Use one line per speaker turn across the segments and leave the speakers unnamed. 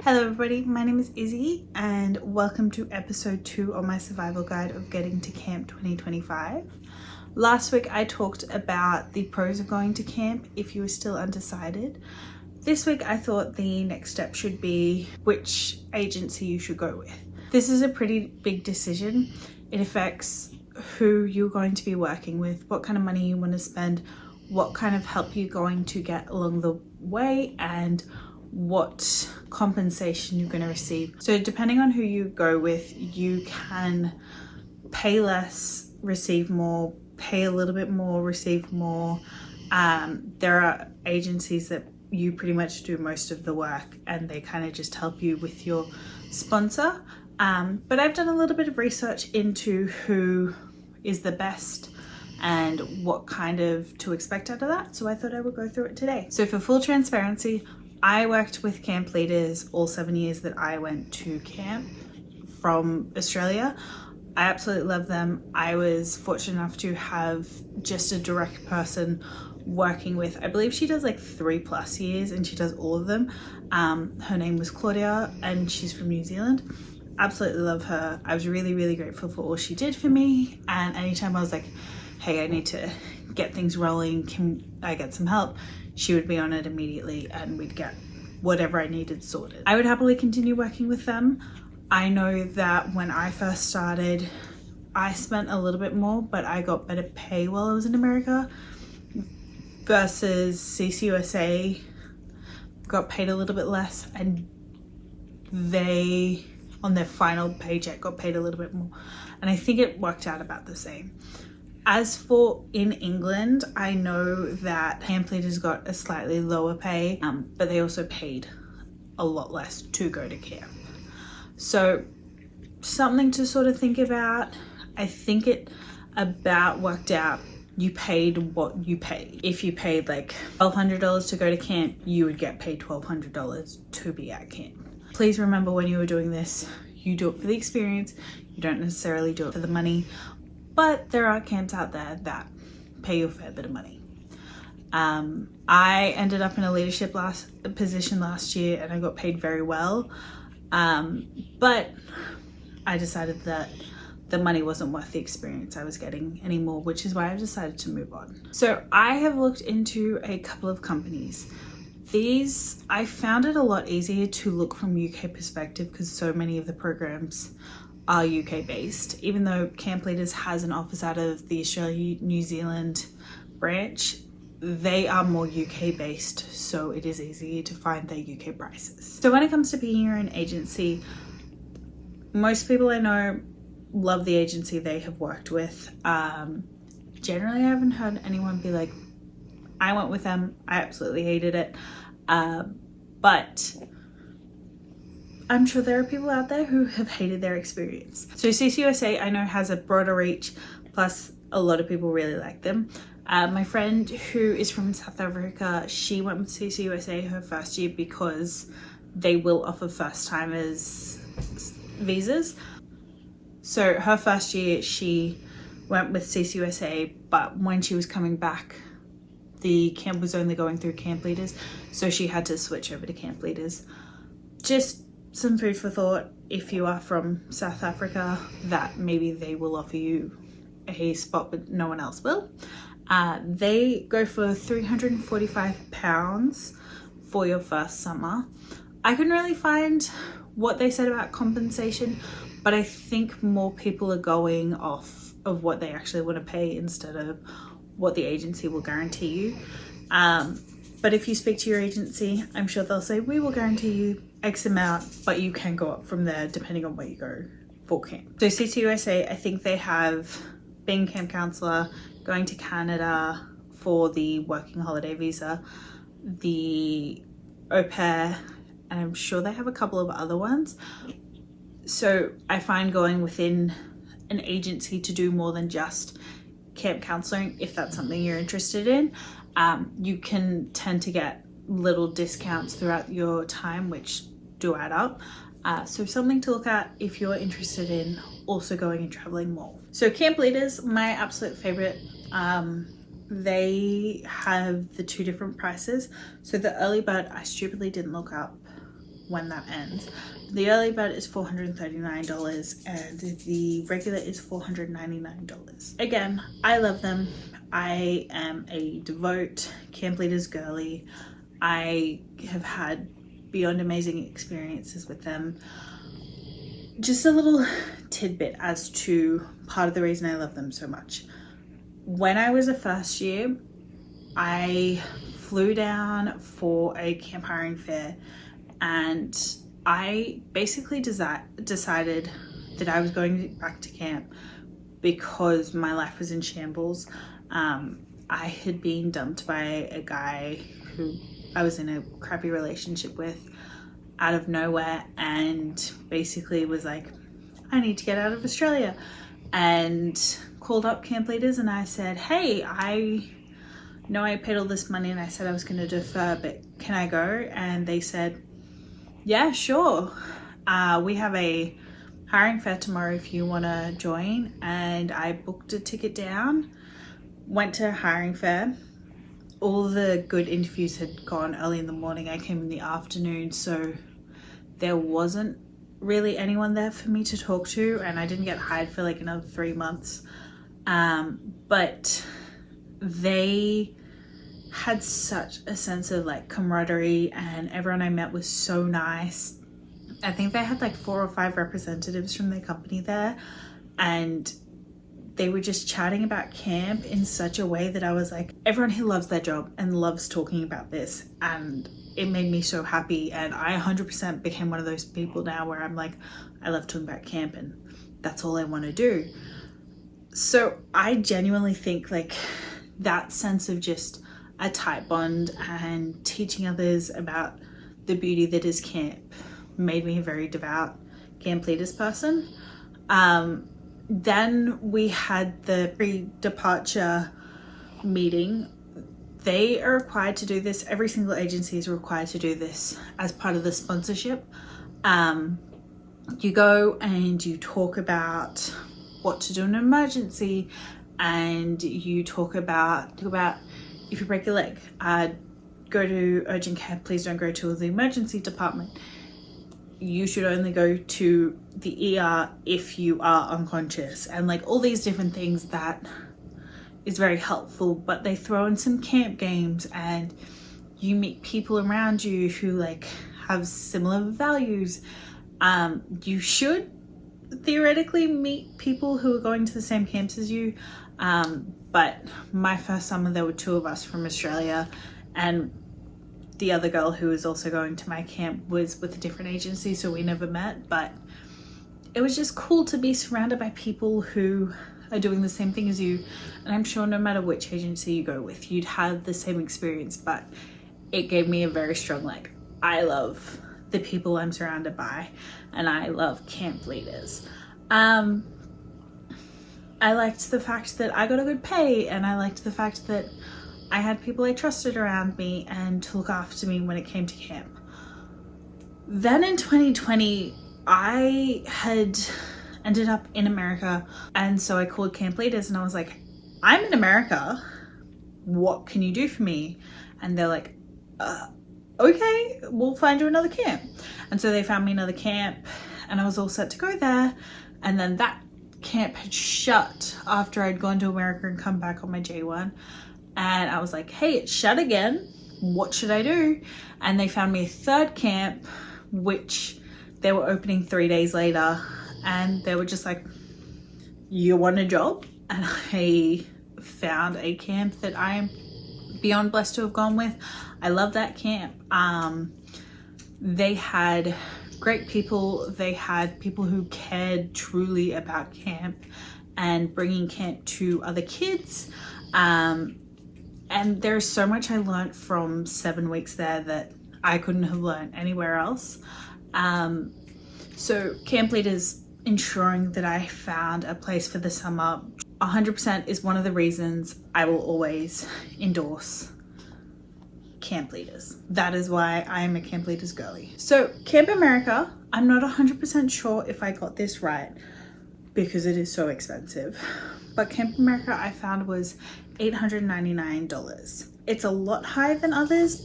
Hello everybody, my name is Izzy and welcome to episode 2 of my survival guide of getting to camp 2025. Last week I talked about the pros of going to camp if you were still undecided. This week I thought the next step should be which agency you should go with. This is a pretty big decision. It affects who you're going to be working with, what kind of money you want to spend, what kind of help you're going to get along the way, and what compensation you're going to receive. So depending on who you go with, you can pay less, receive more, pay a little bit more, receive more. There are agencies that you pretty much do most of the work and they kind of just help you with your sponsor. But I've done a little bit of research into who is the best and what kind of to expect out of that. So I thought I would go through it today. So for full transparency, I worked with camp leaders all 7 years that I went to camp from Australia. I absolutely love them. I was fortunate enough to have just a direct person working with, I believe she does like 3+ years and she does all of them. Her name was Claudia and she's from New Zealand. Absolutely love her. I was really grateful for all she did for me, and anytime I was like, hey, I need to get things rolling, can I get some help, she would be on it immediately and we'd get whatever I needed sorted. I would happily continue working with them. I know that when I first started, I spent a little bit more, but I got better pay while I was in America versus CCUSA got paid a little bit less, and they, on their final paycheck, got paid a little bit more. And I think it worked out about the same. As for in England, I know that camp leaders got a slightly lower pay, but they also paid a lot less to go to camp. So something to sort of think about. I think it about worked out. You paid what you paid. If you paid like $1,200 to go to camp, you would get paid $1,200 to be at camp. Please remember when you were doing this, you do it for the experience. You don't necessarily do it for the money. But there are camps out there that pay you a fair bit of money. I ended up in a leadership position last year and I got paid very well. But I decided that the money wasn't worth the experience I was getting anymore, which is why I decided to move on. So I have looked into a couple of companies. I found it a lot easier to look from UK perspective because so many of the programs are UK based. Even though Camp Leaders has an office out of the Australia New Zealand branch, they are more UK based, so it is easier to find their UK prices. So when it comes to picking your own agency, most people I know love the agency they have worked with. Generally I haven't heard anyone be like, I went with them, I absolutely hated it. But I'm sure there are people out there who have hated their experience. So CCUSA I know has a broader reach, plus a lot of people really like them. My friend who is from South Africa, she went with CCUSA her first year because they will offer first timers visas. So her first year she went with CCUSA, but when she was coming back, the camp was only going through camp leaders, so she had to switch over to camp leaders. Just some food for thought if you are from South Africa, that maybe they will offer you a spot but no one else will. They go for £345 for your first summer. I couldn't really find what they said about compensation, but I think more people are going off of what they actually want to pay instead of what the agency will guarantee you. But if you speak to your agency, I'm sure they'll say, we will guarantee you X amount, but you can go up from there depending on where you go for camp. So CCUSA, I think they have being camp counselor, going to Canada for the working holiday visa, the au pair, and I'm sure they have a couple of other ones. So I find going within an agency to do more than just camp counseling, if that's something you're interested in, you can tend to get little discounts throughout your time, which do add up. So something to look at if you're interested in also going and traveling more. So camp leaders, my absolute favorite. They have the 2 different prices. So the early bird, I stupidly didn't look up when that ends. The early bird is $439 and the regular is $499. Again, I love them. I am a devout camp leaders girly. I have had beyond amazing experiences with them. Just a little tidbit as to part of the reason I love them so much. When I was a first year, I flew down for a camp hiring fair, and I basically decided that I was going back to camp because my life was in shambles. I had been dumped by a guy who I was in a crappy relationship with out of nowhere, and basically was like, I need to get out of Australia, and called up camp leaders and I said, hey, I know I paid all this money and I said I was going to defer, but can I go? And they said, yeah, sure. We have a hiring fair tomorrow if you want to join. And I booked a ticket down, went to a hiring fair. All the good interviews had gone early in the morning. I came in the afternoon, so there wasn't really anyone there for me to talk to, and I didn't get hired for like another 3 months. But they had such a sense of like camaraderie, and everyone I met was so nice. I think they had like 4 or 5 representatives from their company there, and they were just chatting about camp in such a way that I was like, everyone here loves their job and loves talking about this, and it made me so happy. And I 100% became one of those people now where I'm like, I love talking about camp and that's all I want to do. So I genuinely think like that sense of just a tight bond and teaching others about the beauty that is camp made me a very devout camp leaders person. Then we had the pre-departure meeting. They are required to do this. Every single agency is required to do this as part of the sponsorship. You go and you talk about what to do in an emergency, and you talk about if you break your leg, go to urgent care, please don't go to the emergency department. You should only go to the ER if you are unconscious, and like all these different things that is very helpful. But they throw in some camp games, and you meet people around you who like have similar values. You should theoretically meet people who are going to the same camps as you, but my first summer there were 2 of us from Australia, and the other girl who was also going to my camp was with a different agency, so we never met. But it was just cool to be surrounded by people who are doing the same thing as you, and I'm sure no matter which agency you go with, you'd have the same experience. But it gave me a very strong like, I love the people I'm surrounded by, and I love camp leaders. I liked the fact that I got a good pay, and I liked the fact that I had people I trusted around me and to look after me when it came to camp. Then in 2020, I had ended up in America, and so I called camp leaders and I was like, I'm in America, what can you do for me? And they're like, okay, we'll find you another camp. And so they found me another camp, and I was all set to go there. And then that camp had shut after I'd gone to America and come back on my J1. And I was like, hey, it's shut again. What should I do? And they found me a 3rd camp, which they were opening 3 days later. And they were just like, you want a job? And I found a camp that I am beyond blessed to have gone with. I love that camp. They had great people. They had people who cared truly about camp and bringing camp to other kids. And there's so much I learned from 7 weeks there that I couldn't have learned anywhere else. So camp leaders ensuring that I found a place for the summer 100% is one of the reasons I will always endorse camp leaders. That is why I'm a camp leaders girly. So Camp America, I'm not 100% sure if I got this right because it is so expensive, but Camp America I found was $899. It's a lot higher than others,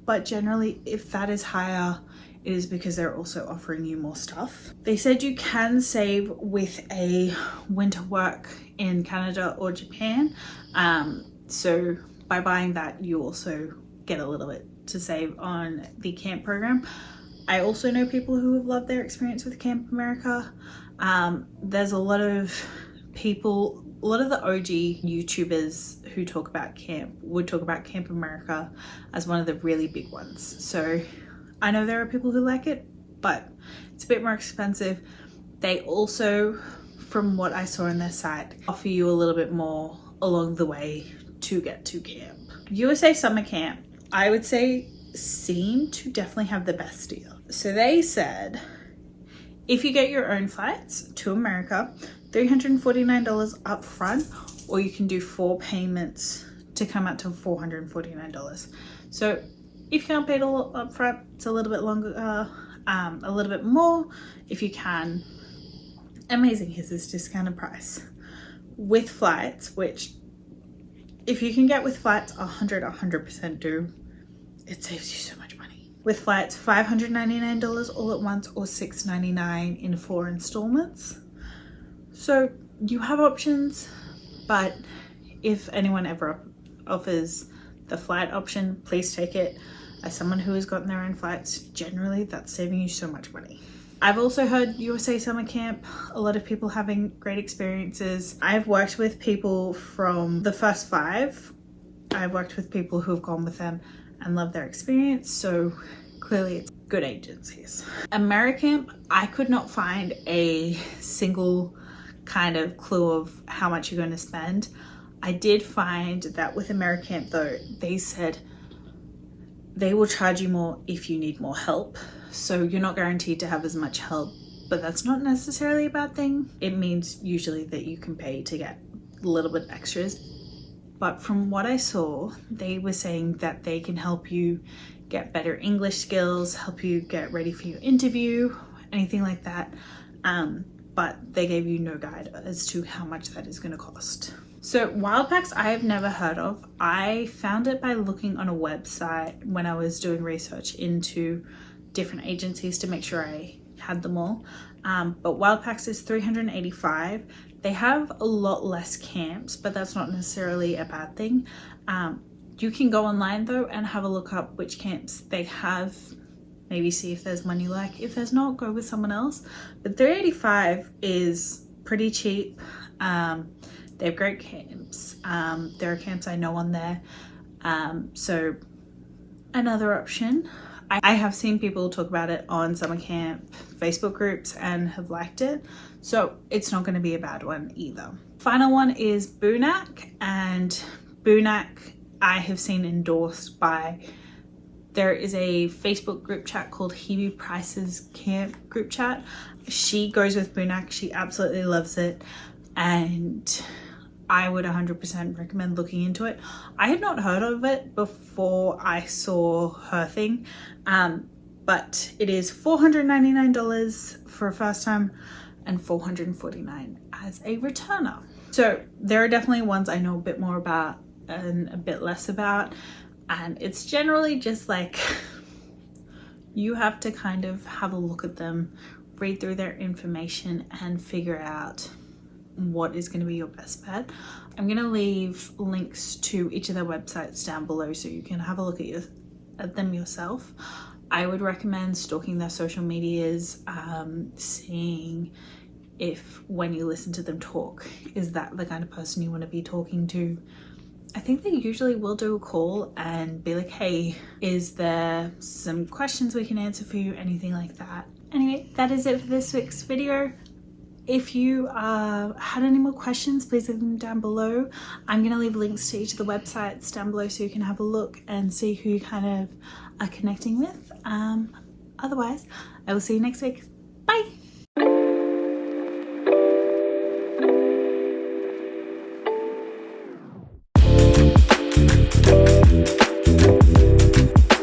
but generally if that is higher, is because they're also offering you more stuff. They said you can save with a winter work in Canada or Japan. So by buying that, you also get a little bit to save on the camp program. I also know people who have loved their experience with Camp America. There's a lot of people, a lot of the OG YouTubers who talk about camp would talk about Camp America as one of the really big ones. So I know there are people who like it, but it's a bit more expensive. They also, from what I saw on their site, offer you a little bit more along the way to get to camp. USA Summer Camp, I would say, seem to definitely have the best deal. So they said, if you get your own flights to America, $349 up front, or you can do 4 payments to come out to $449. So if you can't pay it all up front, it's a little bit longer, a little bit more. If you can, amazing, here's this discounted price. With flights, which if you can get with flights, 100% do. It saves you so much money. With flights, $599 all at once, or $699 in 4 installments. So you have options, but if anyone ever offers the flight option, please take it. As someone who has gotten their own flights, generally that's saving you so much money. I've also heard USA Summer Camp, a lot of people having great experiences. I've worked with people from the first 5. I've worked with people who have gone with them and love their experience, so clearly it's good agencies. AmeriCamp, I could not find a single kind of clue of how much you're going to spend. I did find that with AmeriCamp though, they said they will charge you more if you need more help. So you're not guaranteed to have as much help, but that's not necessarily a bad thing. It means usually that you can pay to get a little bit extras. But from what I saw, they were saying that they can help you get better English skills, help you get ready for your interview, anything like that. But they gave you no guide as to how much that is going to cost. So Wild Packs I have never heard of. I found it by looking on a website when I was doing research into different agencies to make sure I had them all. But Wild Packs is $385. They have a lot less camps, but that's not necessarily a bad thing. You can go online though and have a look up which camps they have. Maybe see if there's one you like. If there's not, go with someone else. But $385 is pretty cheap. They have great camps. There are camps I know on there. So another option. I have seen people talk about it on summer camp Facebook groups and have liked it. So it's not going to be a bad one either. Final one is BUNAC, and BUNAC I have seen endorsed by, there is a Facebook group chat called Hebe Price's Camp group chat. She goes with BUNAC. She absolutely loves it. And I would 100% recommend looking into it. I had not heard of it before I saw her thing. But it is $499 for a first time and $449 as a returner. So there are definitely ones I know a bit more about and a bit less about. And it's generally just like, you have to kind of have a look at them, read through their information and figure out what is going to be your best bet. I'm going to leave links to each of their websites down below so you can have a look at them yourself. I would recommend stalking their social medias, seeing if when you listen to them talk, is that the kind of person you want to be talking to. I think they usually will do a call and be like, hey, is there some questions we can answer for you, anything like that. Anyway, that is it for this week's video. If you had any more questions, please leave them down below. I'm going to leave links to each of the websites down below so you can have a look and see who you kind of are connecting with. Otherwise, I will see you next week. Bye!